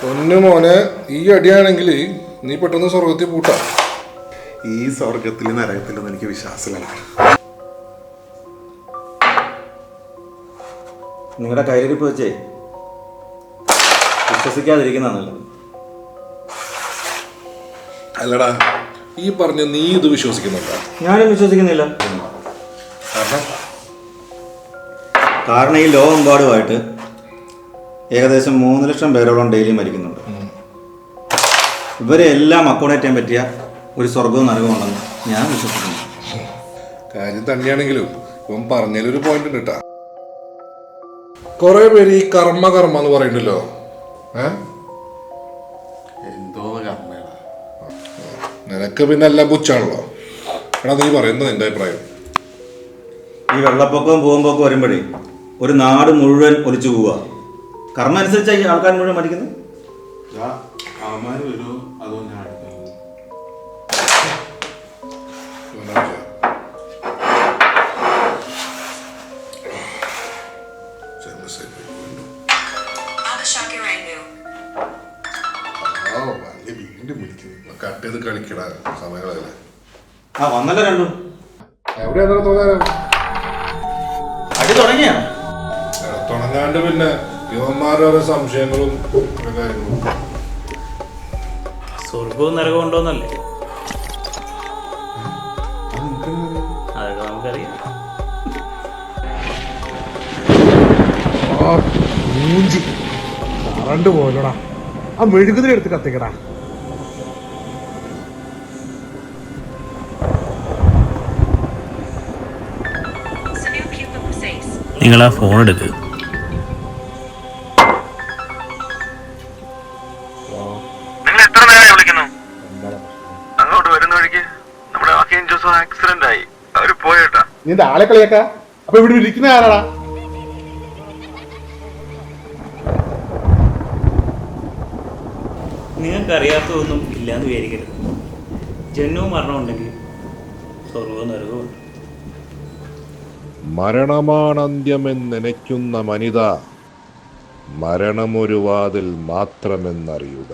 പൊന്നു മോനെ, ഈ അടിയാണെങ്കിൽ നീ പെട്ടെന്ന് സ്വർഗത്തിൽ പൂട്ടാ. ഈ സ്വർഗത്തിൽ നരകത്തിലൊന്നും എനിക്ക് വിശ്വാസമില്ല. നിങ്ങളുടെ കയ്യിലിരിപ്പ് വെച്ചേ വിശ്വസിക്കാതിരിക്കുന്നതാണല്ലോ. അല്ലടാ, ഈ പറഞ്ഞ നീ ഇത് വിശ്വസിക്കുന്നുണ്ടോ? ഞാനും വിശ്വസിക്കുന്നില്ല. കാരണം ഈ ലോകമെമ്പാടുമായിട്ട് ഏകദേശം 3 ലക്ഷം പേരോളം ഡെയിലി മരിക്കുന്നുണ്ട്. ഇവരെ എല്ലാം അക്കോമഡേറ്റ് ചെയ്യാൻ പറ്റിയ ഒരു സ്വർഗവും നരകവും ഉണ്ടെന്ന് ഞാൻ വിശ്വസിക്കുന്നു. കാര്യം തന്നെയാണെങ്കിലും ഇവൻ പറഞ്ഞതിലൊരു പോയിന്റ് ഉണ്ട് കേട്ടാ. കുറെ പേര് ഈ കർമ്മ എന്ന് പറയുന്നുണ്ടല്ലോ. എന്തോ കർമ്മ. നിനക്ക് പിന്നെ എല്ലാം പുച്ഛാണല്ലോ. എടാ, നീ പറയുന്നത് നിന്റെ അഭിപ്രായം. ഈ വെള്ളപ്പൊക്കവും പൂവമ്പോക്കും വരുമ്പോഴേ ഒരു നാട് മുഴുവൻ ഒലിച്ചു പോവുക. കർമ്മ അനുസരിച്ചാണ് ഈ ആൾക്കാർ മുഴുവൻ മരിക്കുന്നത്. അതോ ഞാൻ കട്ട് ചെയ്ത് കളിക്കടാ സമയങ്ങളല്ലേ. വന്നല്ലോ രണ്ടും. എവിടെയാ തോന്നാൻ അടി തുടങ്ങിയ തുടങ്ങാണ്ട് പിന്നെ യുവന്മാരോരോ സംശയങ്ങളും കാര്യങ്ങളും. സ്വർഗവും നരകവും ഉണ്ടോന്നല്ലേ? അതൊക്കെ നമുക്കറിയാം. കറണ്ട് പോലടാ, ആ മെഴുകുതിരി എടുത്ത് കത്തിക്കടാ. നിങ്ങൾ ആ ഫോൺ എടുക്കുക. നിങ്ങൾ എത്ര നേരമായി വിളിക്കുന്നു? അങ്ങോട്ട് വരുന്ന വഴിക്ക് നമ്മുടെ അഖിൻ ജോസഫ് ആക്സിഡന്റ് ആയി. അവര് പോയേട്ടാ. നിന്റെ ആളെ കളിയാക്ക. അപ്പൊ ഇവിടെ ഇരിക്കുന്ന ആരാടാ? നിങ്ങൾക്ക് അറിയാത്തതൊന്നും ഇല്ലാന്ന് വിചാരിക്കരുത്. ജന്മവും മരണവും ഉണ്ടെങ്കിൽ സ്വർഗവും നരകവും ഉണ്ട്. മരണമാണന്ത്യമെന്ന് നനയ്ക്കുന്ന മനിത, മരണമൊരു വാതിൽ മാത്രമെന്നറിയുക.